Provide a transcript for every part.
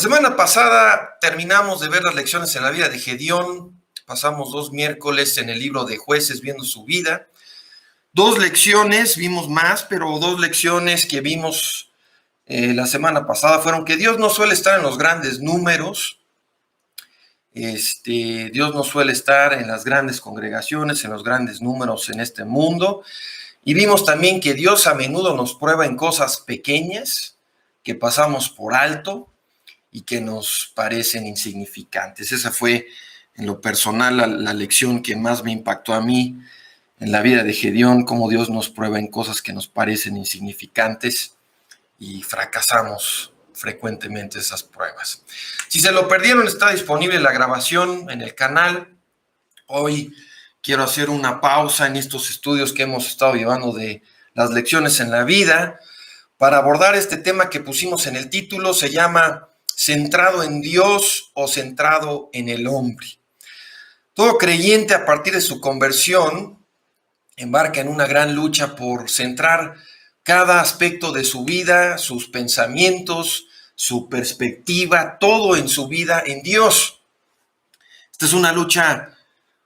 semana pasada terminamos de ver las lecciones en la vida de Gedeón. Pasamos 2 miércoles en el libro de Jueces viendo su vida. 2 lecciones, vimos más, pero 2 lecciones que vimos la semana pasada fueron que Dios no suele estar en los grandes números. Dios no suele estar en las grandes congregaciones, en los grandes números en este mundo. Y vimos también que Dios a menudo nos prueba en cosas pequeñas que pasamos por alto y que nos parecen insignificantes. Esa fue, en lo personal, la lección que más me impactó a mí en la vida de Gedeón, cómo Dios nos prueba en cosas que nos parecen insignificantes y fracasamos frecuentemente esas pruebas. Si se lo perdieron, está disponible la grabación en el canal. Hoy quiero hacer una pausa en estos estudios que hemos estado llevando de las lecciones en la vida para abordar este tema que pusimos en el título. Se llama ¿centrado en Dios o centrado en el hombre? Todo creyente a partir de su conversión embarca en una gran lucha por centrar cada aspecto de su vida, sus pensamientos, su perspectiva, todo en su vida en Dios. Esta es una lucha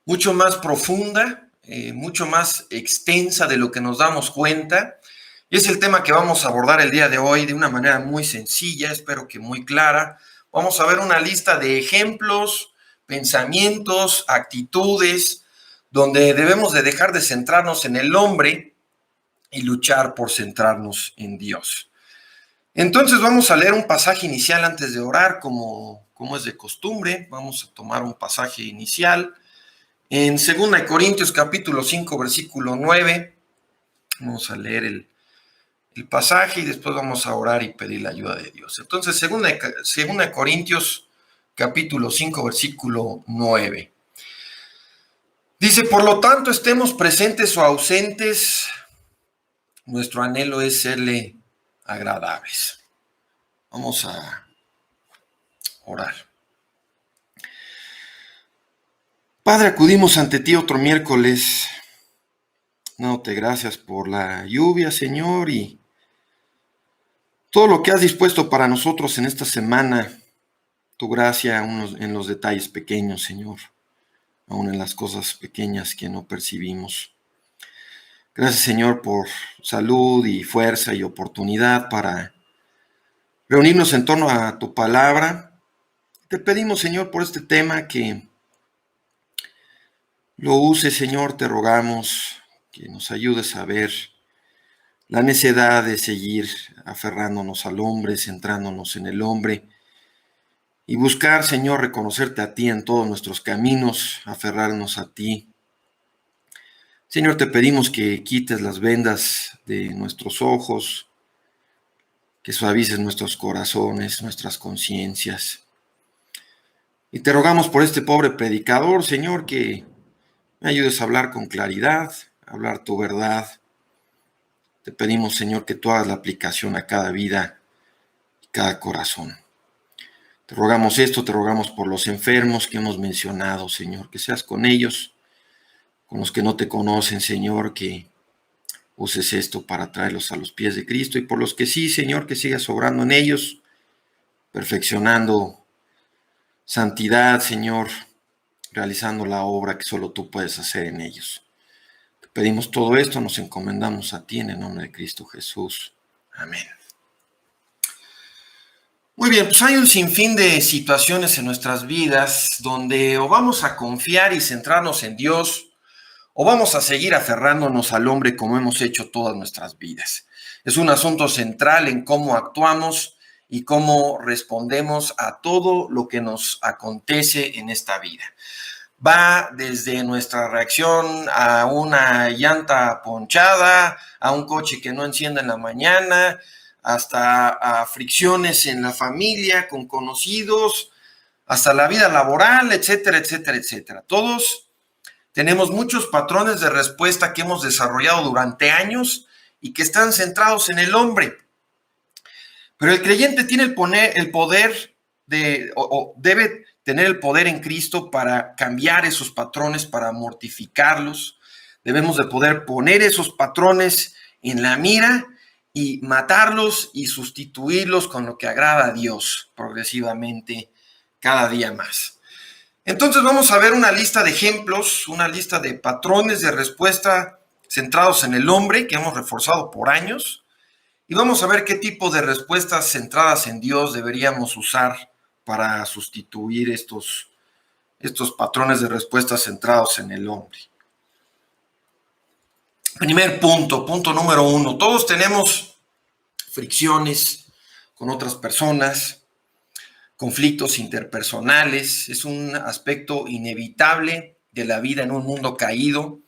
mucho más profunda, mucho más extensa de lo que nos damos cuenta. Y es el tema que vamos a abordar el día de hoy de una manera muy sencilla, espero que muy clara. Vamos a ver una lista de ejemplos, pensamientos, actitudes, donde debemos de dejar de centrarnos en el hombre y luchar por centrarnos en Dios. Entonces vamos a leer un pasaje inicial antes de orar, como es de costumbre. Vamos a tomar un pasaje inicial. En 2 Corintios capítulo 5, versículo 9, vamos a leer el pasaje y después vamos a orar y pedir la ayuda de Dios. Entonces, 2 Corintios capítulo 5, versículo 9. Dice, por lo tanto, estemos presentes o ausentes, nuestro anhelo es serle agradables. Vamos a orar. Padre, acudimos ante ti otro miércoles, dándote gracias por la lluvia, Señor, y todo lo que has dispuesto para nosotros en esta semana, tu gracia en los detalles pequeños, Señor, aún en las cosas pequeñas que no percibimos. Gracias, Señor, por salud y fuerza y oportunidad para reunirnos en torno a tu palabra. Te pedimos, Señor, por este tema que lo uses, Señor, te rogamos que nos ayudes a ver la necedad de seguir aferrándonos al hombre, centrándonos en el hombre y buscar, Señor, reconocerte a ti en todos nuestros caminos, aferrarnos a ti. Señor, te pedimos que quites las vendas de nuestros ojos, que suavices nuestros corazones, nuestras conciencias. Y te rogamos por este pobre predicador, Señor, que me ayudes a hablar con claridad, a hablar tu verdad. Te pedimos, Señor, que tú hagas la aplicación a cada vida y cada corazón. Te rogamos esto, te rogamos por los enfermos que hemos mencionado, Señor, que seas con ellos, con los que no te conocen, Señor, que uses esto para traerlos a los pies de Cristo, y por los que sí, Señor, que sigas obrando en ellos, perfeccionando santidad, Señor, realizando la obra que solo tú puedes hacer en ellos. Te pedimos todo esto, nos encomendamos a ti en el nombre de Cristo Jesús. Amén. Muy bien, pues hay un sinfín de situaciones en nuestras vidas donde o vamos a confiar y centrarnos en Dios, o vamos a seguir aferrándonos al hombre como hemos hecho todas nuestras vidas. Es un asunto central en cómo actuamos y cómo respondemos a todo lo que nos acontece en esta vida. Va desde nuestra reacción a una llanta ponchada, a un coche que no enciende en la mañana, hasta a fricciones en la familia, con conocidos, hasta la vida laboral, etcétera, etcétera, etcétera. Todos tenemos muchos patrones de respuesta que hemos desarrollado durante años y que están centrados en el hombre. Pero el creyente tiene el poder debe tener el poder en Cristo para cambiar esos patrones, para mortificarlos. Debemos de poder poner esos patrones en la mira y matarlos y sustituirlos con lo que agrada a Dios progresivamente cada día más. Entonces vamos a ver una lista de ejemplos, una lista de patrones de respuesta centrados en el hombre que hemos reforzado por años, y vamos a ver qué tipo de respuestas centradas en Dios deberíamos usar para sustituir estos patrones de respuesta centrados en el hombre. Primer punto número 1. Todos tenemos fricciones con otras personas, conflictos interpersonales. Es un aspecto inevitable de la vida en un mundo caído.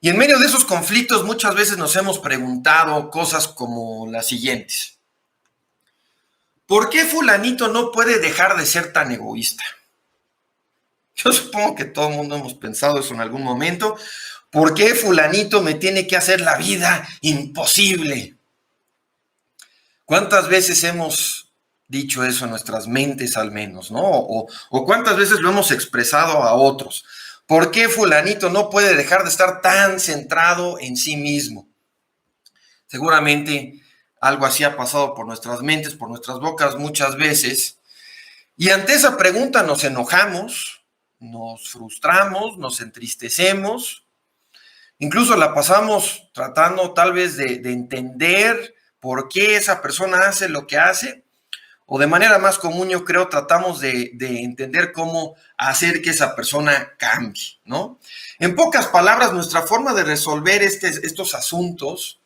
Y en medio de esos conflictos muchas veces nos hemos preguntado cosas como las siguientes. ¿Por qué fulanito no puede dejar de ser tan egoísta? Yo supongo que todo el mundo hemos pensado eso en algún momento. ¿Por qué fulanito me tiene que hacer la vida imposible? ¿Cuántas veces hemos dicho eso en nuestras mentes al menos, ¿no? O cuántas veces lo hemos expresado a otros. ¿Por qué fulanito no puede dejar de estar tan centrado en sí mismo? Seguramente algo así ha pasado por nuestras mentes, por nuestras bocas muchas veces. Y ante esa pregunta nos enojamos, nos frustramos, nos entristecemos. Incluso la pasamos tratando tal vez de entender por qué esa persona hace lo que hace, o de manera más común, yo creo, tratamos de entender cómo hacer que esa persona cambie, ¿no? En pocas palabras, nuestra forma de resolver estos asuntos,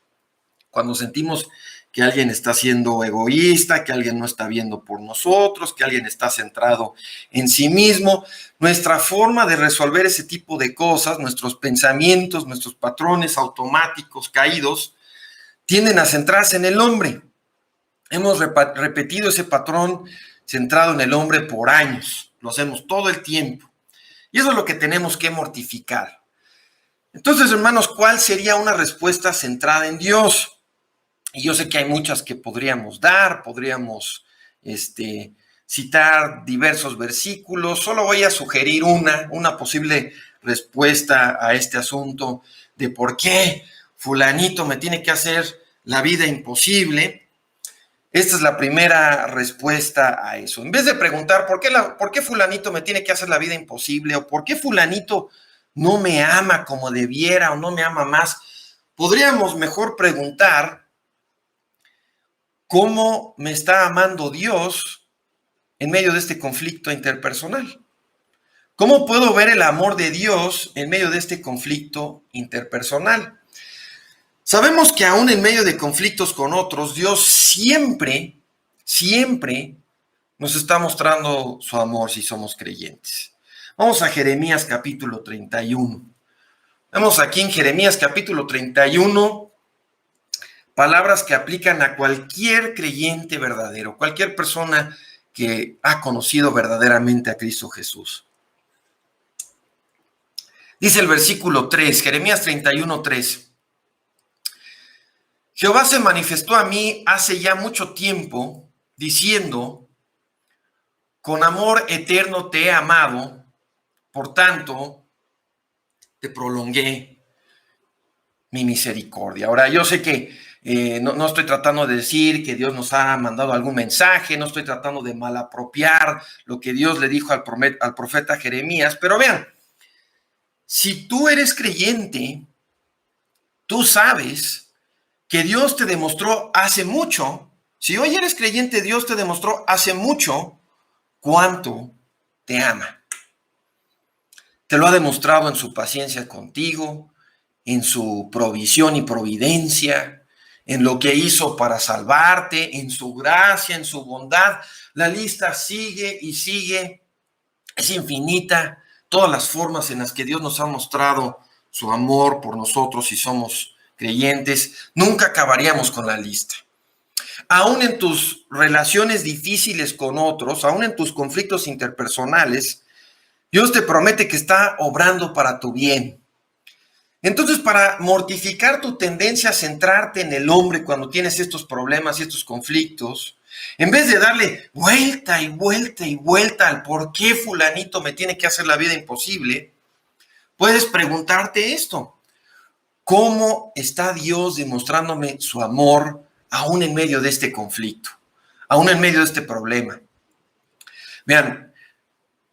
cuando sentimos que alguien está siendo egoísta, que alguien no está viendo por nosotros, que alguien está centrado en sí mismo, nuestra forma de resolver ese tipo de cosas, nuestros pensamientos, nuestros patrones automáticos caídos, tienden a centrarse en el hombre. Hemos repetido ese patrón centrado en el hombre por años, lo hacemos todo el tiempo. Y eso es lo que tenemos que mortificar. Entonces, hermanos, ¿cuál sería una respuesta centrada en Dios? Y yo sé que hay muchas que podríamos dar, podríamos citar diversos versículos. Solo voy a sugerir una posible respuesta a este asunto de por qué fulanito me tiene que hacer la vida imposible. Esta es la primera respuesta a eso. En vez de preguntar por qué fulanito me tiene que hacer la vida imposible o por qué fulanito no me ama como debiera o no me ama más, podríamos mejor preguntar cómo me está amando Dios en medio de este conflicto interpersonal. ¿Cómo puedo ver el amor de Dios en medio de este conflicto interpersonal? Sabemos que aún en medio de conflictos con otros, Dios siempre nos está mostrando su amor si somos creyentes. Vamos a Jeremías capítulo 31. Vemos aquí en Jeremías capítulo 31 palabras que aplican a cualquier creyente verdadero, cualquier persona que ha conocido verdaderamente a Cristo Jesús. Dice el versículo 3, Jeremías 31, 3. Jehová se manifestó a mí hace ya mucho tiempo, diciendo, con amor eterno te he amado, por tanto, te prolongué mi misericordia. Ahora, yo sé que no estoy tratando de decir que Dios nos ha mandado algún mensaje, no estoy tratando de malapropiar lo que Dios le dijo al profeta Jeremías, pero vean, si tú eres creyente, tú sabes que Dios te demostró hace mucho, si hoy eres creyente, Dios te demostró hace mucho cuánto te ama. Te lo ha demostrado en su paciencia contigo, en su provisión y providencia, en lo que hizo para salvarte, en su gracia, en su bondad. La lista sigue y sigue, es infinita, todas las formas en las que Dios nos ha mostrado su amor por nosotros si somos creyentes, nunca acabaríamos con la lista. Aún en tus relaciones difíciles con otros, aún en tus conflictos interpersonales, Dios te promete que está obrando para tu bien. Entonces, para mortificar tu tendencia a centrarte en el hombre cuando tienes estos problemas y estos conflictos, en vez de darle vuelta y vuelta y vuelta al por qué fulanito me tiene que hacer la vida imposible, puedes preguntarte esto. ¿Cómo está Dios demostrándome su amor aún en medio de este conflicto, aún en medio de este problema? Vean,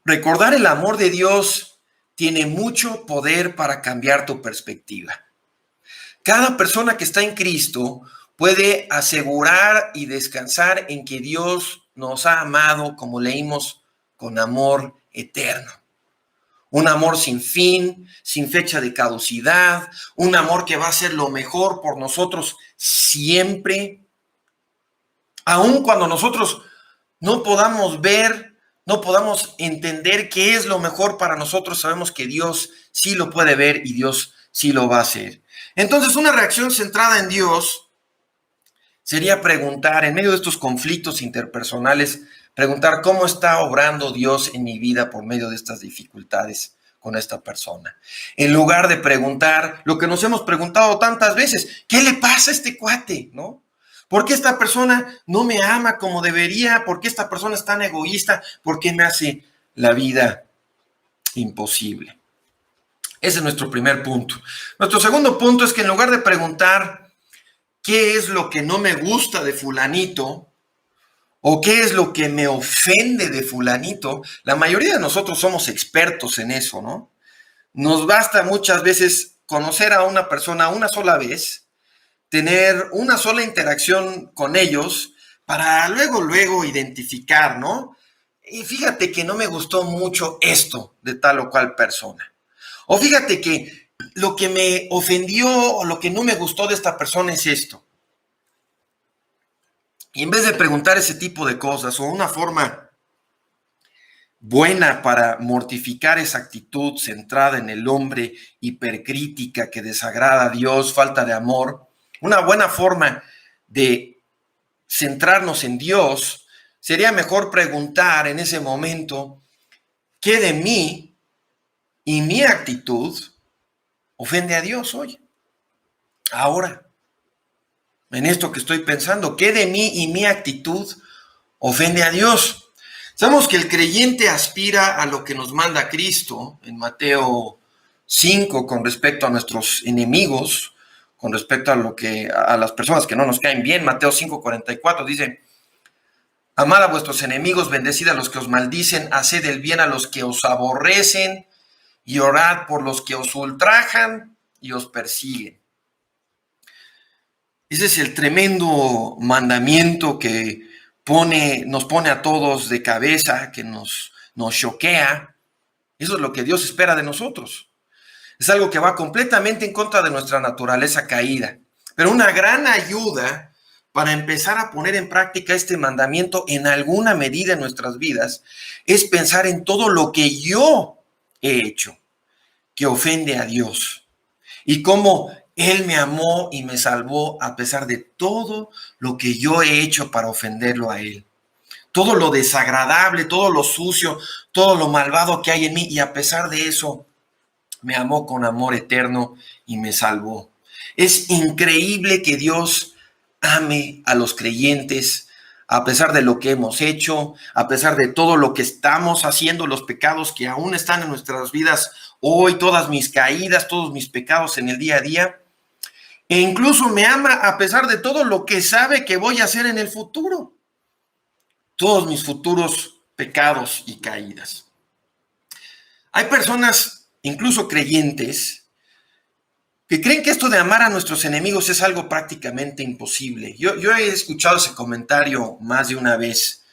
recordar el amor de Dios tiene mucho poder para cambiar tu perspectiva. Cada persona que está en Cristo puede asegurar y descansar en que Dios nos ha amado, como leímos, con amor eterno. Un amor sin fin, sin fecha de caducidad, un amor que va a hacer lo mejor por nosotros siempre. Aun cuando nosotros no podamos ver, no podamos entender qué es lo mejor para nosotros, sabemos que Dios sí lo puede ver y Dios sí lo va a hacer. Entonces, una reacción centrada en Dios sería preguntar, en medio de estos conflictos interpersonales, preguntar cómo está obrando Dios en mi vida por medio de estas dificultades con esta persona. En lugar de preguntar lo que nos hemos preguntado tantas veces, ¿qué le pasa a este cuate? ¿No? ¿Por qué esta persona no me ama como debería? ¿Por qué esta persona es tan egoísta? ¿Por qué me hace la vida imposible? Ese es nuestro primer punto. Nuestro segundo punto es que en lugar de preguntar qué es lo que no me gusta de fulanito o qué es lo que me ofende de fulanito, la mayoría de nosotros somos expertos en eso, ¿no? Nos basta muchas veces conocer a una persona una sola vez, tener una sola interacción con ellos para luego identificar, ¿no? Y fíjate que no me gustó mucho esto de tal o cual persona. O fíjate que lo que me ofendió o lo que no me gustó de esta persona es esto. Y en vez de preguntar ese tipo de cosas o una forma buena para mortificar esa actitud centrada en el hombre, hipercrítica que desagrada a Dios, falta de amor, una buena forma de centrarnos en Dios sería mejor preguntar en ese momento qué de mí y mi actitud ofende a Dios hoy, ahora, en esto que estoy pensando, qué de mí y mi actitud ofende a Dios. Sabemos que el creyente aspira a lo que nos manda Cristo en Mateo 5 con respecto a nuestros enemigos, con respecto a las personas que no nos caen bien. Mateo 5:44 dice: amad a vuestros enemigos, bendecid a los que os maldicen, haced el bien a los que os aborrecen y orad por los que os ultrajan y os persiguen. Ese es el tremendo mandamiento que nos pone a todos de cabeza, que nos choquea. Eso es lo que Dios espera de nosotros. Es algo que va completamente en contra de nuestra naturaleza caída. Pero una gran ayuda para empezar a poner en práctica este mandamiento en alguna medida en nuestras vidas es pensar en todo lo que yo he hecho que ofende a Dios y cómo Él me amó y me salvó a pesar de todo lo que yo he hecho para ofenderlo a Él. Todo lo desagradable, todo lo sucio, todo lo malvado que hay en mí, y a pesar de eso me amó con amor eterno y me salvó. Es increíble que Dios ame a los creyentes a pesar de lo que hemos hecho, a pesar de todo lo que estamos haciendo, los pecados que aún están en nuestras vidas hoy, todas mis caídas, todos mis pecados en el día a día. E incluso me ama a pesar de todo lo que sabe que voy a hacer en el futuro. Todos mis futuros pecados y caídas. Hay personas, incluso creyentes, que creen que esto de amar a nuestros enemigos es algo prácticamente imposible. Yo he escuchado ese comentario más de una vez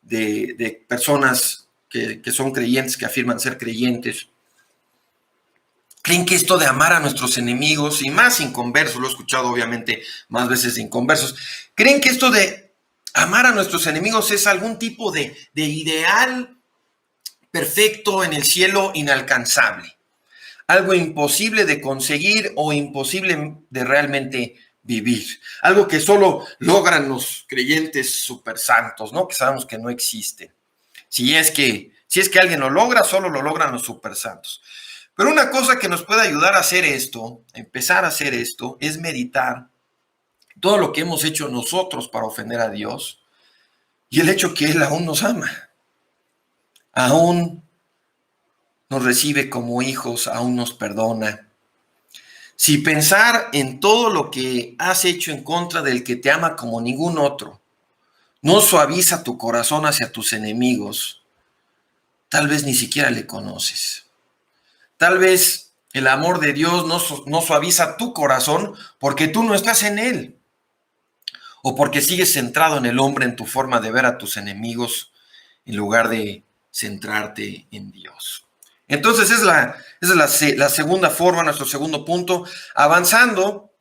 de personas que son creyentes, que afirman ser creyentes. Creen que esto de amar a nuestros enemigos, y más inconversos, lo he escuchado obviamente más veces de inconversos, creen que esto de amar a nuestros enemigos es algún tipo de ideal perfecto en el cielo inalcanzable. Algo imposible de conseguir o imposible de realmente vivir. Algo que solo logran los creyentes super santos, ¿no? Que sabemos que no existe. Si es que alguien lo logra, solo lo logran los super santos. Pero una cosa que nos puede ayudar a hacer esto, a empezar a hacer esto, es meditar todo lo que hemos hecho nosotros para ofender a Dios y el hecho que Él aún nos ama. Aún nos recibe como hijos, aún nos perdona. Si pensar en todo lo que has hecho en contra del que te ama como ningún otro no suaviza tu corazón hacia tus enemigos, tal vez ni siquiera le conoces. Tal vez el amor de Dios no suaviza tu corazón porque tú no estás en él, o porque sigues centrado en el hombre, en tu forma de ver a tus enemigos, en lugar de centrarte en Dios. Entonces esa es la segunda forma, nuestro segundo punto. Avanzando,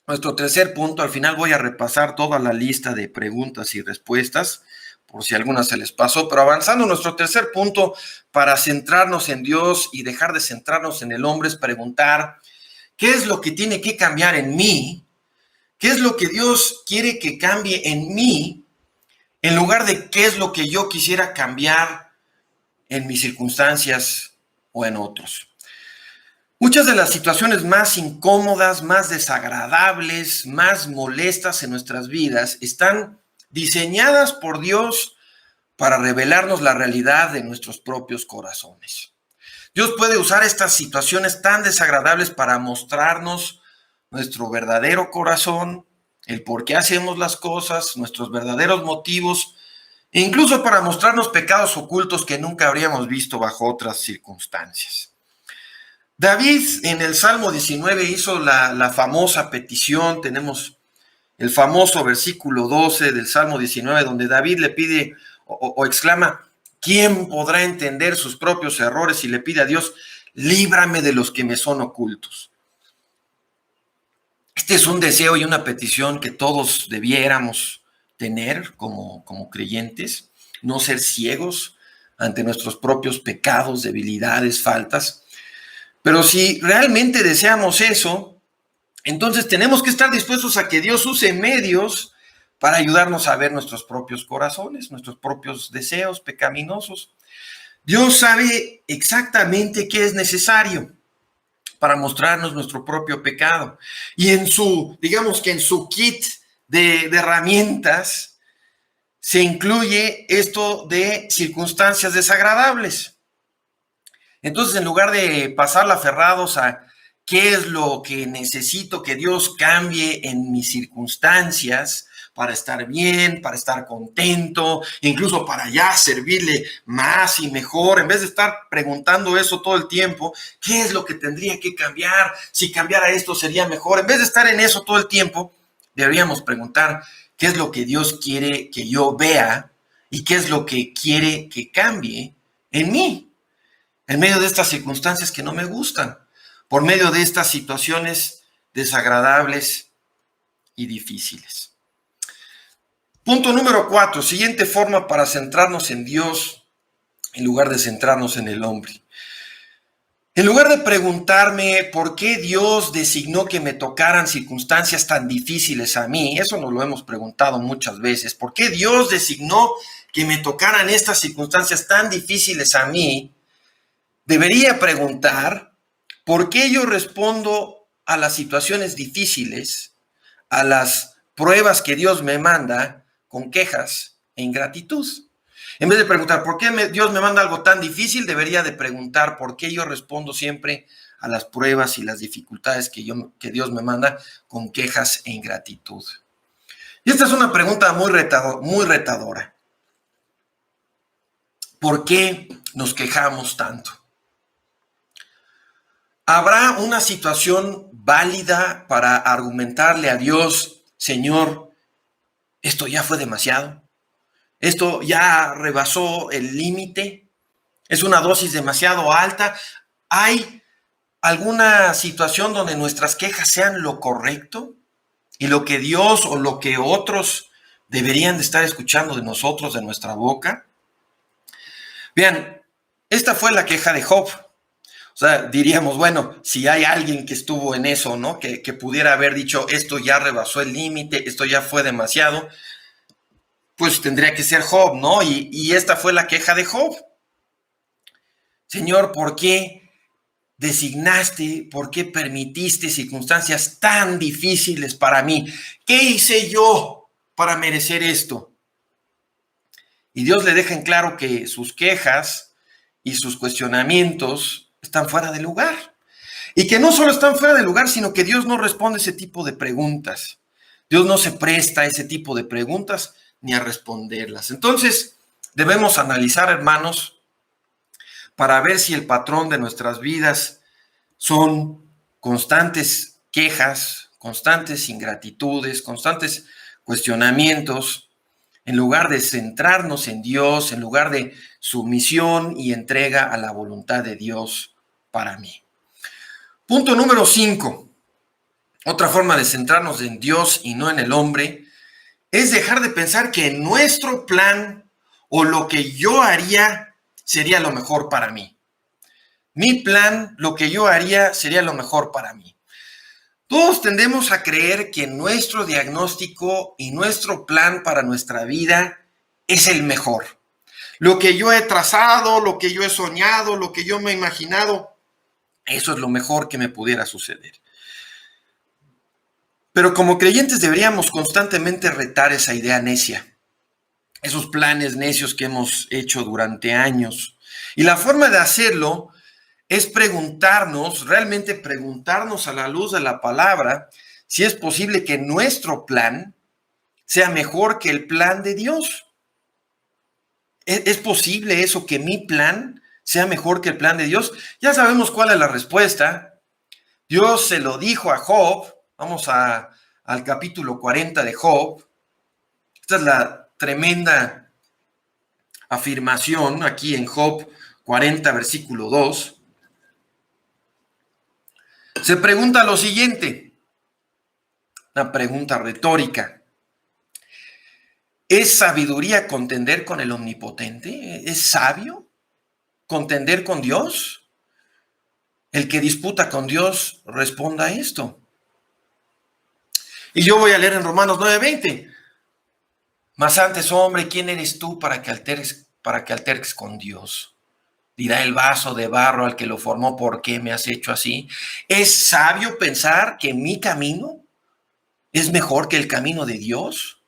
nuestro tercer punto, al final voy a repasar toda la lista de preguntas y respuestas, por si alguna se les pasó, pero avanzando, nuestro tercer punto para centrarnos en Dios y dejar de centrarnos en el hombre es preguntar, ¿qué es lo que tiene que cambiar en mí? ¿Qué es lo que Dios quiere que cambie en mí? En lugar de qué es lo que yo quisiera cambiar en mis circunstancias o en otros. Muchas de las situaciones más incómodas, más desagradables, más molestas en nuestras vidas están diseñadas por Dios para revelarnos la realidad de nuestros propios corazones. Dios puede usar estas situaciones tan desagradables para mostrarnos nuestro verdadero corazón, el por qué hacemos las cosas, nuestros verdaderos motivos, e incluso para mostrarnos pecados ocultos que nunca habríamos visto bajo otras circunstancias. David en el Salmo 19 hizo la famosa petición, tenemos el famoso versículo 12 del Salmo 19, donde David le pide o exclama, ¿quién podrá entender sus propios errores? Y le pide a Dios, líbrame de los que me son ocultos. Este es un deseo y una petición que todos debiéramos tener como creyentes, no ser ciegos ante nuestros propios pecados, debilidades, faltas. Pero si realmente deseamos eso, entonces tenemos que estar dispuestos a que Dios use medios para ayudarnos a ver nuestros propios corazones, nuestros propios deseos pecaminosos. Dios sabe exactamente qué es necesario para mostrarnos nuestro propio pecado. Y en su, digamos que en su kit de herramientas se incluye esto de circunstancias desagradables. Entonces, en lugar de pasarla aferrados a qué es lo que necesito que Dios cambie en mis circunstancias para estar bien, para estar contento, incluso para ya servirle más y mejor, en vez de estar preguntando eso todo el tiempo, ¿qué es lo que tendría que cambiar? Si cambiara esto sería mejor. En vez de estar en eso todo el tiempo, deberíamos preguntar qué es lo que Dios quiere que yo vea y qué es lo que quiere que cambie en mí, en medio de estas circunstancias que no me gustan, por medio de estas situaciones desagradables y difíciles. Punto número 4, siguiente forma para centrarnos en Dios en lugar de centrarnos en el hombre. En lugar de preguntarme por qué Dios designó que me tocaran circunstancias tan difíciles a mí, eso nos lo hemos preguntado muchas veces, ¿por qué Dios designó que me tocaran estas circunstancias tan difíciles a mí? Debería preguntar por qué yo respondo a las situaciones difíciles, a las pruebas que Dios me manda con quejas e ingratitud. En vez de preguntar por qué Dios me manda algo tan difícil, debería de preguntar por qué yo respondo siempre a las pruebas y las dificultades que Dios me manda con quejas e ingratitud. Y esta es una pregunta muy retadora. ¿Por qué nos quejamos tanto? ¿Habrá una situación válida para argumentarle a Dios, Señor, esto ya fue demasiado? ¿Esto ya rebasó el límite? ¿Es una dosis demasiado alta? ¿Hay alguna situación donde nuestras quejas sean lo correcto y lo que Dios o lo que otros deberían de estar escuchando de nosotros, de nuestra boca? Vean, esta fue la queja de Job. O sea, diríamos, bueno, si hay alguien que estuvo en eso, ¿no? Que pudiera haber dicho, esto ya rebasó el límite, esto ya fue demasiado, pues tendría que ser Job, ¿no? Y esta fue la queja de Job. Señor, ¿por qué designaste, por qué permitiste circunstancias tan difíciles para mí? ¿Qué hice yo para merecer esto? Y Dios le deja en claro que sus quejas y sus cuestionamientos están fuera de lugar. Y que no solo están fuera de lugar, sino que Dios no responde ese tipo de preguntas. Dios no se presta a ese tipo de preguntas ni a responderlas. Entonces, debemos analizar, hermanos, para ver si el patrón de nuestras vidas son constantes quejas, constantes ingratitudes, constantes cuestionamientos, en lugar de centrarnos en Dios, en lugar de sumisión y entrega a la voluntad de Dios para mí. Punto número 5. Otra forma de centrarnos en Dios y no en el hombre es dejar de pensar que nuestro plan o lo que yo haría sería lo mejor para mí. Mi plan, lo que yo haría sería lo mejor para mí. Todos tendemos a creer que nuestro diagnóstico y nuestro plan para nuestra vida es el mejor. Lo que yo he trazado, lo que yo he soñado, lo que yo me he imaginado, eso es lo mejor que me pudiera suceder. Pero como creyentes deberíamos constantemente retar esa idea necia, esos planes necios que hemos hecho durante años. Y la forma de hacerlo es preguntarnos, realmente preguntarnos a la luz de la palabra, si es posible que nuestro plan sea mejor que el plan de Dios. ¿Es posible eso, que mi plan sea mejor que el plan de Dios? Ya sabemos cuál es la respuesta. Dios se lo dijo a Job. Vamos al capítulo 40 de Job. Esta es la tremenda afirmación aquí en Job 40, versículo 2. Se pregunta lo siguiente, una pregunta retórica. ¿Es sabiduría contender con el Omnipotente? ¿Es sabio contender con Dios? El que disputa con Dios responda a esto. Y yo voy a leer en Romanos 9:20. Mas antes, hombre, ¿quién eres tú para que alterques con Dios? Dirá el vaso de barro al que lo formó, ¿por qué me has hecho así? ¿Es sabio pensar que mi camino es mejor que el camino de Dios?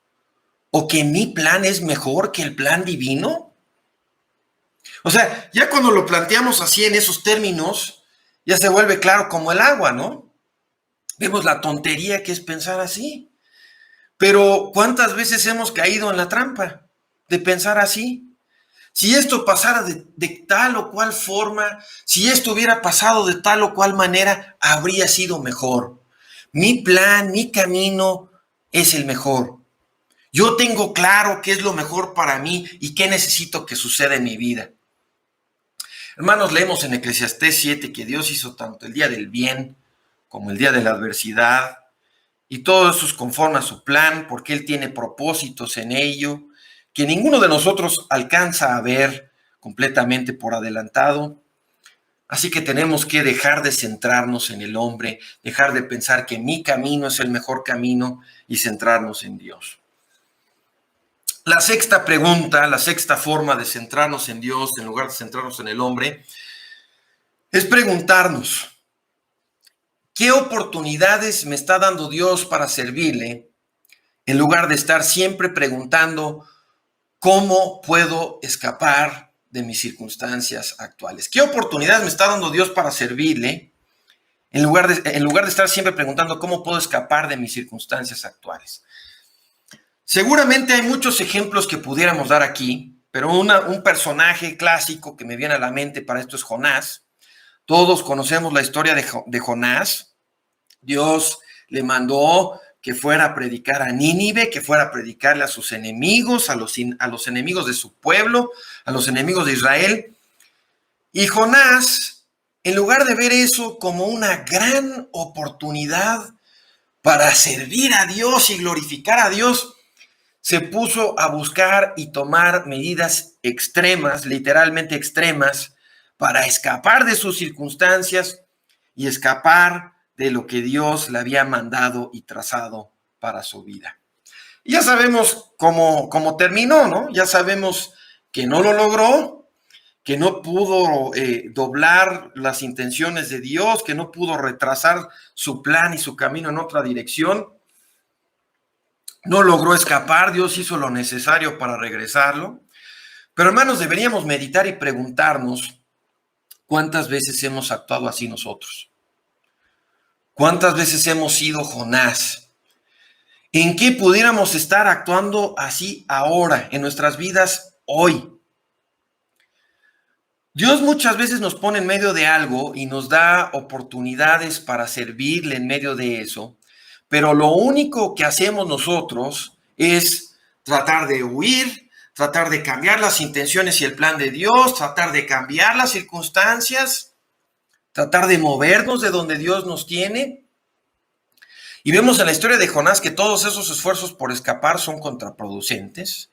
¿O que mi plan es mejor que el plan divino? O sea, ya cuando lo planteamos así en esos términos, ya se vuelve claro como el agua, ¿no? Vemos la tontería que es pensar así. Pero ¿cuántas veces hemos caído en la trampa de pensar así? Si esto pasara de tal o cual forma, si esto hubiera pasado de tal o cual manera, habría sido mejor. Mi plan, mi camino es el mejor. Yo tengo claro qué es lo mejor para mí y qué necesito que suceda en mi vida. Hermanos, leemos en Eclesiastés 7 que Dios hizo tanto el día del bien como el día de la adversidad, y todo eso es conforme a su plan, porque Él tiene propósitos en ello, que ninguno de nosotros alcanza a ver completamente por adelantado. Así que tenemos que dejar de centrarnos en el hombre, dejar de pensar que mi camino es el mejor camino y centrarnos en Dios. La sexta pregunta, la sexta forma de centrarnos en Dios en lugar de centrarnos en el hombre, es preguntarnos, ¿qué oportunidades me está dando Dios para servirle? En lugar de estar siempre preguntando, ¿cómo puedo escapar de mis circunstancias actuales? ¿Qué oportunidades me está dando Dios para servirle? En lugar de estar siempre preguntando, ¿cómo puedo escapar de mis circunstancias actuales? Seguramente hay muchos ejemplos que pudiéramos dar aquí, pero un personaje clásico que me viene a la mente para esto es Jonás. Todos conocemos la historia de Jonás. Dios le mandó que fuera a predicar a Nínive, que fuera a predicarle a sus enemigos, a los enemigos de su pueblo, a los enemigos de Israel. Y Jonás, en lugar de ver eso como una gran oportunidad para servir a Dios y glorificar a Dios, se puso a buscar y tomar medidas extremas, literalmente extremas, para escapar de sus circunstancias y escapar de lo que Dios le había mandado y trazado para su vida. Y ya sabemos cómo terminó, ¿no? Ya sabemos que no lo logró, que no pudo doblar las intenciones de Dios, que no pudo retrasar su plan y su camino en otra dirección. No logró escapar, Dios hizo lo necesario para regresarlo. Pero hermanos, deberíamos meditar y preguntarnos cuántas veces hemos actuado así nosotros. ¿Cuántas veces hemos sido Jonás? ¿En qué pudiéramos estar actuando así ahora, en nuestras vidas hoy? Dios muchas veces nos pone en medio de algo y nos da oportunidades para servirle en medio de eso, pero lo único que hacemos nosotros es tratar de huir, tratar de cambiar las intenciones y el plan de Dios, tratar de cambiar las circunstancias, tratar de movernos de donde Dios nos tiene. Y vemos en la historia de Jonás que todos esos esfuerzos por escapar son contraproducentes.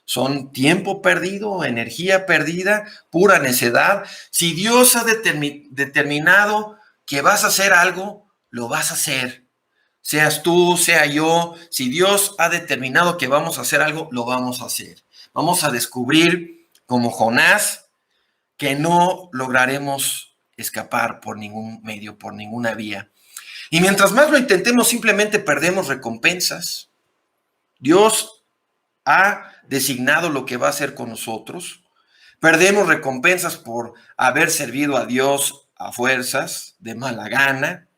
Son tiempo perdido, energía perdida, pura necedad. Si Dios ha determinado que vas a hacer algo, lo vas a hacer. Seas tú, sea yo. Si Dios ha determinado que vamos a hacer algo, lo vamos a hacer. Vamos a descubrir, como Jonás, que no lograremos escapar por ningún medio, por ninguna vía. Y mientras más lo intentemos, simplemente perdemos recompensas. Dios ha designado lo que va a hacer con nosotros. Perdemos recompensas por haber servido a Dios a fuerzas, de mala gana,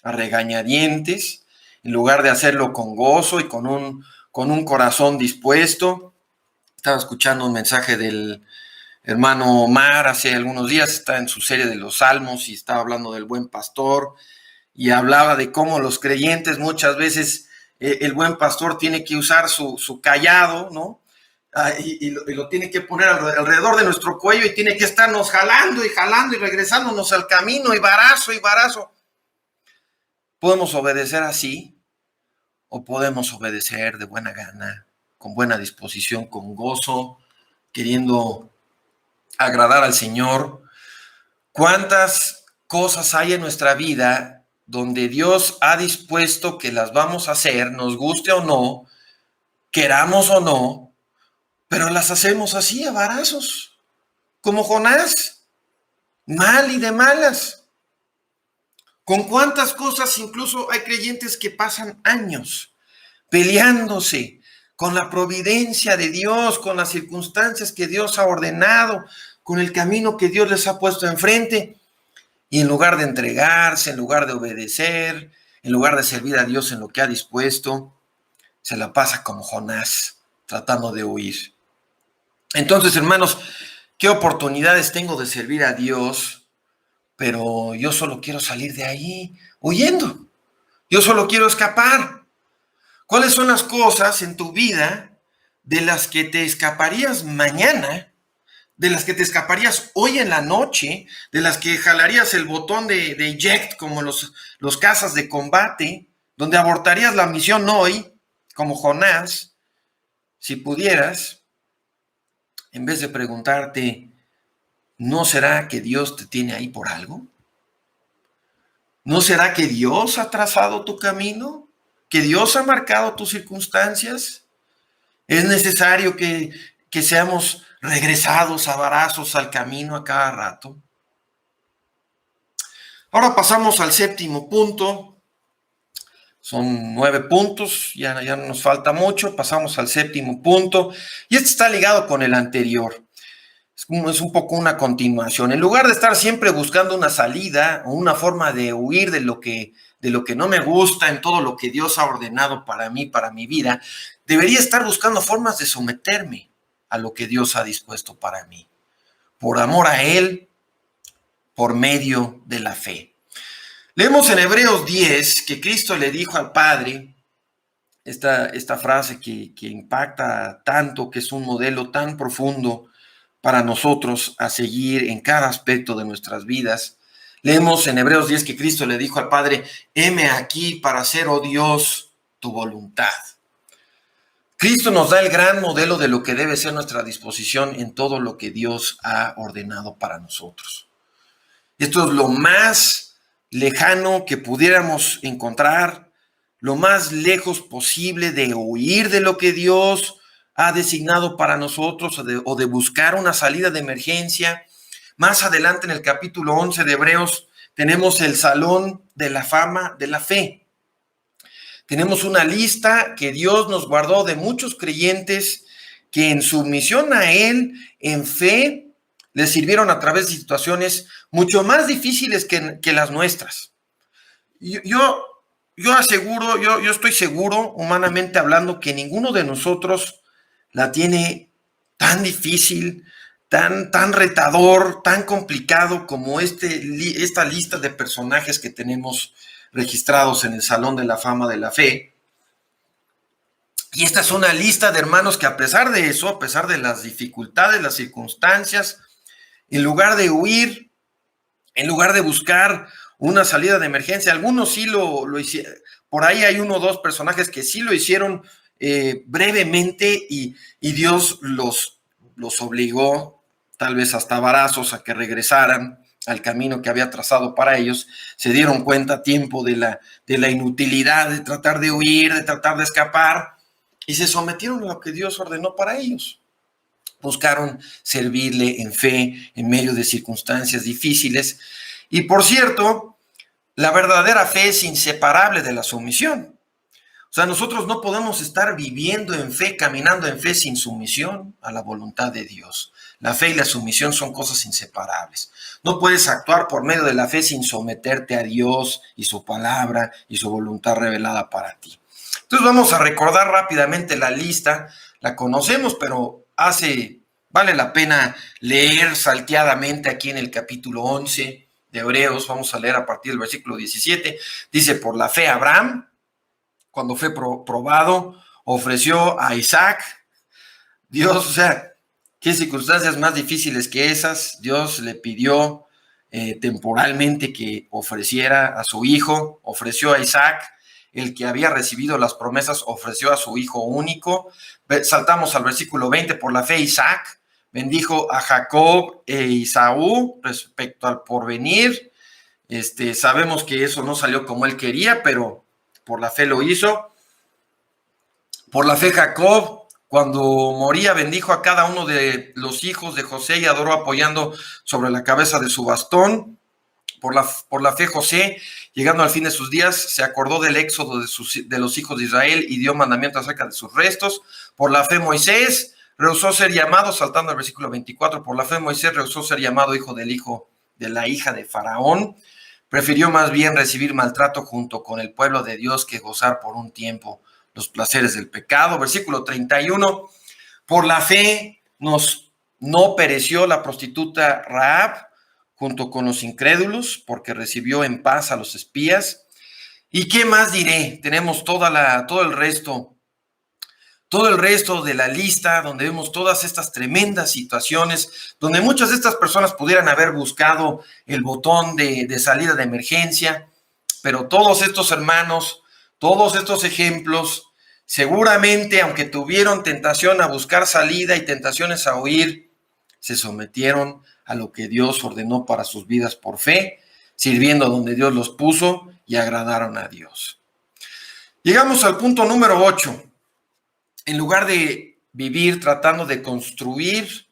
a regañadientes, en lugar de hacerlo con gozo y con un corazón dispuesto. Estaba escuchando un mensaje del hermano Omar hace algunos días, está en su serie de los Salmos y estaba hablando del buen pastor y hablaba de cómo los creyentes muchas veces el buen pastor tiene que usar su callado, ¿no? Y lo tiene que poner alrededor de nuestro cuello y tiene que estarnos jalando y regresándonos al camino y barazo y barazo. Podemos obedecer así o podemos obedecer de buena gana, con buena disposición, con gozo, queriendo agradar al Señor. ¿Cuántas cosas hay en nuestra vida donde Dios ha dispuesto que las vamos a hacer, nos guste o no, queramos o no, pero las hacemos así a varazos, como Jonás, mal y de malas? ¿Con cuántas cosas incluso hay creyentes que pasan años peleándose con la providencia de Dios, con las circunstancias que Dios ha ordenado, con el camino que Dios les ha puesto enfrente? Y en lugar de entregarse, en lugar de obedecer, en lugar de servir a Dios en lo que ha dispuesto, se la pasa como Jonás, tratando de huir. Entonces, hermanos, ¿qué oportunidades tengo de servir a Dios? Pero yo solo quiero salir de ahí huyendo. Yo solo quiero escapar. ¿Cuáles son las cosas en tu vida de las que te escaparías mañana, de las que te escaparías hoy en la noche, de las que jalarías el botón de eject como los cazas de combate, donde abortarías la misión hoy, como Jonás, si pudieras, en vez de preguntarte, ¿no será que Dios te tiene ahí por algo? ¿No será que Dios ha trazado tu camino? ¿Que Dios ha marcado tus circunstancias? ¿Es necesario que seamos regresados a varazos al camino a cada rato? Ahora pasamos al séptimo punto. Son 9 puntos, ya no nos falta mucho. Pasamos al séptimo punto. Y este está ligado con el anterior. Es un poco una continuación. En lugar de estar siempre buscando una salida o una forma de huir de lo que no me gusta en todo lo que Dios ha ordenado para mí, para mi vida, debería estar buscando formas de someterme a lo que Dios ha dispuesto para mí, por amor a Él, por medio de la fe. Leemos en Hebreos 10 que Cristo le dijo al Padre esta frase que impacta tanto, que es un modelo tan profundo para nosotros a seguir en cada aspecto de nuestras vidas. Leemos en Hebreos 10 que Cristo le dijo al Padre, heme aquí para hacer, oh Dios, tu voluntad. Cristo nos da el gran modelo de lo que debe ser nuestra disposición en todo lo que Dios ha ordenado para nosotros. Esto es lo más lejano que pudiéramos encontrar, lo más lejos posible de huir de lo que Dios ha designado para nosotros o de buscar una salida de emergencia. Más adelante en el capítulo 11 de Hebreos tenemos el salón de la fama de la fe. Tenemos una lista que Dios nos guardó de muchos creyentes que en su misión a Él, en fe, le sirvieron a través de situaciones mucho más difíciles que las nuestras. Yo, yo, yo estoy seguro, humanamente hablando, que ninguno de nosotros la tiene tan difícil, tan retador, tan complicado como esta lista de personajes que tenemos registrados en el Salón de la Fama de la Fe. Y esta es una lista de hermanos que a pesar de eso, a pesar de las dificultades, las circunstancias, en lugar de huir, en lugar de buscar una salida de emergencia, algunos sí lo hicieron. Por ahí hay uno o dos personajes que sí lo hicieron brevemente y Dios los obligó, tal vez hasta varazos, a que regresaran al camino que había trazado para ellos. Se dieron cuenta a tiempo de la inutilidad de tratar de huir, de tratar de escapar, y se sometieron a lo que Dios ordenó para ellos. Buscaron servirle en fe en medio de circunstancias difíciles. Y por cierto, la verdadera fe es inseparable de la sumisión. O sea, nosotros no podemos estar viviendo en fe, caminando en fe sin sumisión a la voluntad de Dios. La fe y la sumisión son cosas inseparables. No puedes actuar por medio de la fe sin someterte a Dios y su palabra y su voluntad revelada para ti. Entonces vamos a recordar rápidamente la lista. La conocemos, pero vale la pena leer salteadamente aquí en el capítulo 11 de Hebreos. Vamos a leer a partir del versículo 17. Dice: por la fe Abraham, cuando fue probado, ofreció a Isaac. Dios, o sea, qué circunstancias más difíciles que esas. Dios le pidió temporalmente que ofreciera a su hijo, ofreció a Isaac. El que había recibido las promesas ofreció a su hijo único. Saltamos al versículo 20. Por la fe Isaac bendijo a Jacob e Esaú respecto al porvenir. Sabemos que eso no salió como él quería, pero por la fe lo hizo. Por la fe Jacob, cuando moría, bendijo a cada uno de los hijos de José y adoró apoyando sobre la cabeza de su bastón. Por la fe José, llegando al fin de sus días, se acordó del éxodo de los hijos de Israel y dio mandamiento acerca de sus restos. Por la fe Moisés rehusó ser llamado, saltando al versículo 24, por la fe Moisés rehusó ser llamado hijo de la hija de Faraón. Prefirió más bien recibir maltrato junto con el pueblo de Dios que gozar por un tiempo los placeres del pecado. Versículo 31, por la fe no pereció la prostituta Rahab junto con los incrédulos, porque recibió en paz a los espías. ¿Y qué más diré? Tenemos todo el resto de la lista, donde vemos todas estas tremendas situaciones, donde muchas de estas personas pudieran haber buscado el botón de salida de emergencia, pero todos estos hermanos, todos estos ejemplos, seguramente, aunque tuvieron tentación a buscar salida y tentaciones a huir, se sometieron a lo que Dios ordenó para sus vidas por fe, sirviendo donde Dios los puso, y agradaron a Dios. Llegamos al punto número 8. En lugar de vivir tratando de construir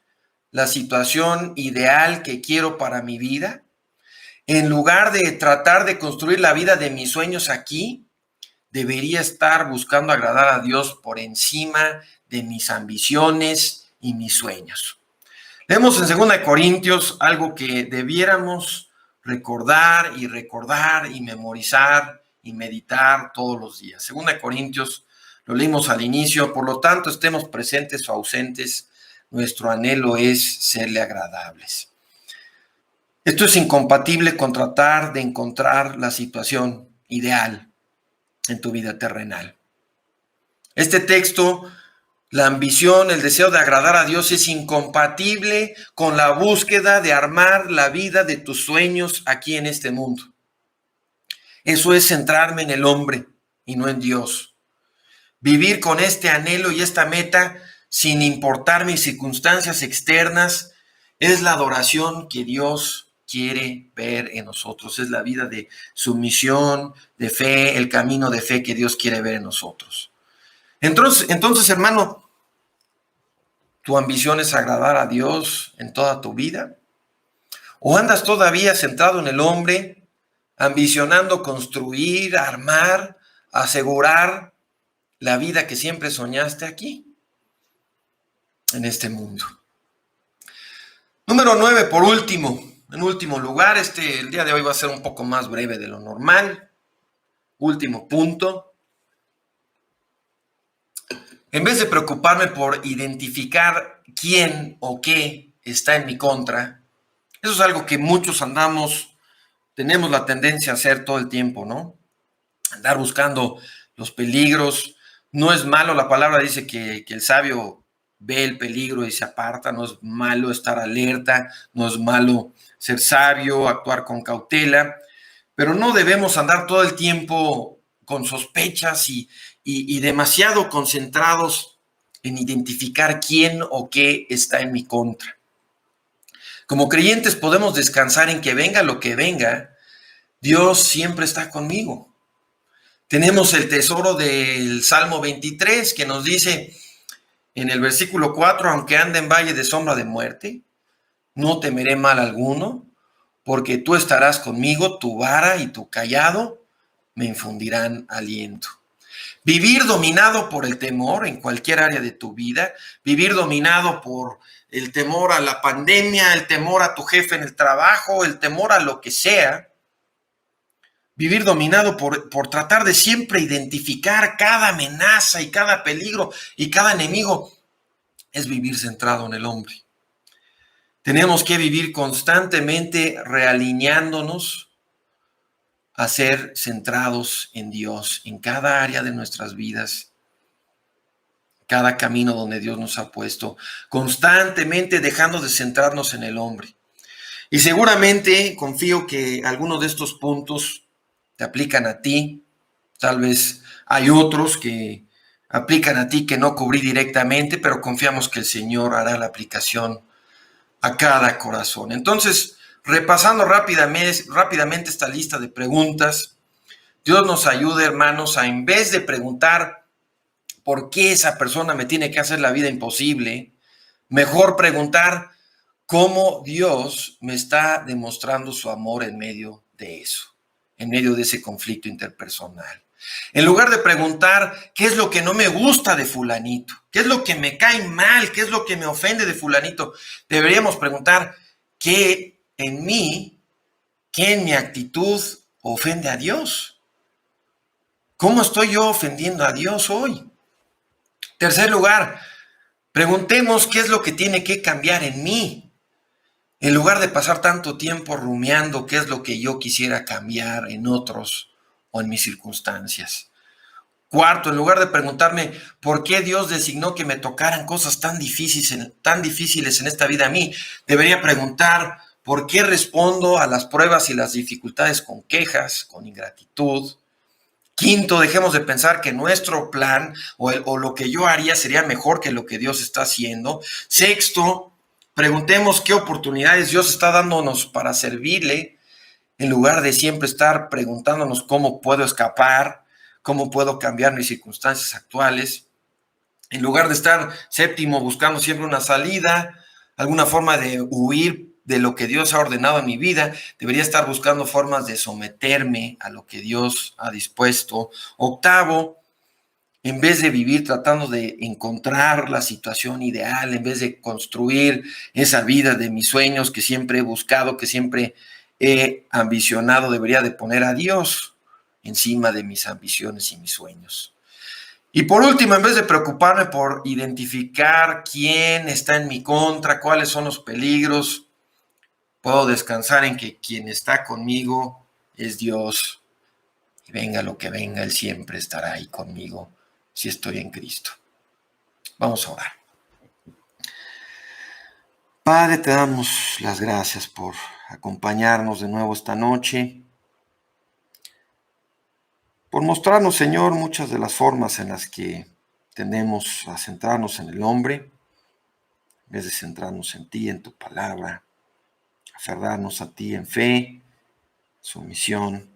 la situación ideal que quiero para mi vida, en lugar de tratar de construir la vida de mis sueños aquí, debería estar buscando agradar a Dios por encima de mis ambiciones y mis sueños. Leemos en 2 Corintios algo que debiéramos recordar y memorizar y meditar todos los días. 2 Corintios, lo leímos al inicio: por lo tanto, estemos presentes o ausentes, nuestro anhelo es serle agradables. Esto es incompatible con tratar de encontrar la situación ideal en tu vida terrenal. Este texto, la ambición, el deseo de agradar a Dios, es incompatible con la búsqueda de armar la vida de tus sueños aquí en este mundo. Eso es centrarme en el hombre y no en Dios. Vivir con este anhelo y esta meta sin importar mis circunstancias externas es la adoración que Dios quiere ver en nosotros. Es la vida de sumisión, de fe, el camino de fe que Dios quiere ver en nosotros. Entonces, hermano, ¿tu ambición es agradar a Dios en toda tu vida? ¿O andas todavía centrado en el hombre, ambicionando construir, armar, asegurar la vida que siempre soñaste aquí, en este mundo? Número 9, en último lugar, el día de hoy va a ser un poco más breve de lo normal. último punto, en vez de preocuparme por identificar quién o qué está en mi contra, eso es algo que muchos tenemos la tendencia a hacer todo el tiempo, ¿no? Andar buscando los peligros. No es malo, la palabra dice que el sabio ve el peligro y se aparta. No es malo estar alerta, no es malo ser sabio, actuar con cautela, pero no debemos andar todo el tiempo con sospechas y demasiado concentrados en identificar quién o qué está en mi contra. Como creyentes podemos descansar en que venga lo que venga, Dios siempre está conmigo. Tenemos el tesoro del Salmo 23 que nos dice en el versículo 4, aunque ande en valle de sombra de muerte, no temeré mal alguno, porque tú estarás conmigo, tu vara y tu cayado me infundirán aliento. Vivir dominado por el temor en cualquier área de tu vida, vivir dominado por el temor a la pandemia, el temor a tu jefe en el trabajo, el temor a lo que sea, vivir dominado por tratar de siempre identificar cada amenaza y cada peligro y cada enemigo, es vivir centrado en el hombre. Tenemos que vivir constantemente realineándonos a ser centrados en Dios, en cada área de nuestras vidas, cada camino donde Dios nos ha puesto, constantemente dejando de centrarnos en el hombre. Y seguramente confío que algunos de estos puntos te aplican a ti. Tal vez hay otros que aplican a ti que no cubrí directamente, pero confiamos que el Señor hará la aplicación a cada corazón. Entonces, repasando rápidamente esta lista de preguntas, Dios nos ayude, hermanos, a en vez de preguntar por qué esa persona me tiene que hacer la vida imposible, mejor preguntar cómo Dios me está demostrando su amor en medio de eso, en medio de ese conflicto interpersonal. En lugar de preguntar qué es lo que no me gusta de fulanito, qué es lo que me cae mal, qué es lo que me ofende de fulanito, deberíamos preguntar qué en mí, qué en mi actitud ofende a Dios. ¿Cómo estoy yo ofendiendo a Dios hoy? Tercer lugar, preguntemos qué es lo que tiene que cambiar en mí. En lugar de pasar tanto tiempo rumiando qué es lo que yo quisiera cambiar en otros o en mis circunstancias. Cuarto, en lugar de preguntarme por qué Dios designó que me tocaran cosas tan difíciles en esta vida a mí, debería preguntar por qué respondo a las pruebas y las dificultades con quejas, con ingratitud. Quinto, dejemos de pensar que nuestro plan o lo que yo haría sería mejor que lo que Dios está haciendo. Sexto, preguntemos qué oportunidades Dios está dándonos para servirle, en lugar de siempre estar preguntándonos cómo puedo escapar, cómo puedo cambiar mis circunstancias actuales. En lugar de estar, séptimo, buscando siempre una salida, alguna forma de huir de lo que Dios ha ordenado en mi vida, debería estar buscando formas de someterme a lo que Dios ha dispuesto. Octavo, en vez de vivir tratando de encontrar la situación ideal, en vez de construir esa vida de mis sueños que siempre he buscado, que siempre he ambicionado, debería de poner a Dios encima de mis ambiciones y mis sueños. Y por último, en vez de preocuparme por identificar quién está en mi contra, cuáles son los peligros, puedo descansar en que quien está conmigo es Dios. Y venga lo que venga, Él siempre estará ahí conmigo si estoy en Cristo. Vamos a orar. Padre, te damos las gracias por acompañarnos de nuevo esta noche, por mostrarnos, Señor, muchas de las formas en las que tendemos a centrarnos en el hombre, en vez de centrarnos en ti, en tu palabra, aferrarnos a ti en fe, sumisión.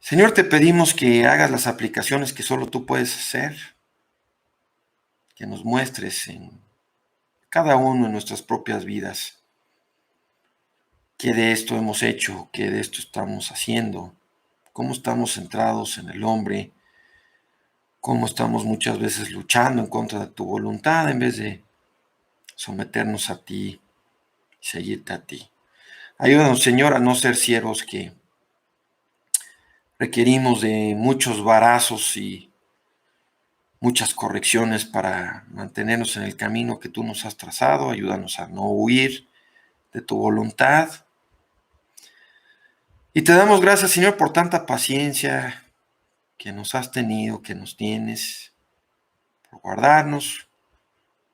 Señor, te pedimos que hagas las aplicaciones que solo tú puedes hacer, que nos muestres en cada uno de nuestras propias vidas qué de esto hemos hecho, qué de esto estamos haciendo, cómo estamos centrados en el hombre, cómo estamos muchas veces luchando en contra de tu voluntad en vez de someternos a ti y seguirte a ti. Ayúdanos, Señor, a no ser siervos que Requerimos de muchos varazos y muchas correcciones para mantenernos en el camino que tú nos has trazado. Ayúdanos a no huir de tu voluntad. Y te damos gracias, Señor, por tanta paciencia que nos has tenido, que nos tienes, por guardarnos.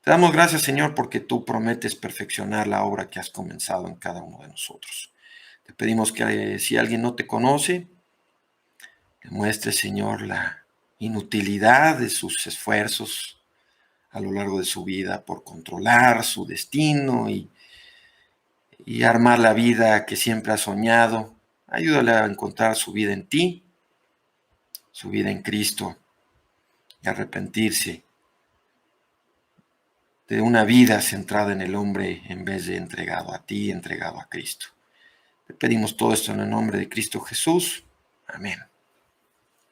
Te damos gracias, Señor, porque tú prometes perfeccionar la obra que has comenzado en cada uno de nosotros. Te pedimos que si alguien no te conoce, le muestre, Señor, la inutilidad de sus esfuerzos a lo largo de su vida por controlar su destino y armar la vida que siempre ha soñado. Ayúdale a encontrar su vida en ti, su vida en Cristo, y arrepentirse de una vida centrada en el hombre en vez de entregado a ti, entregado a Cristo. Te pedimos todo esto en el nombre de Cristo Jesús. Amén.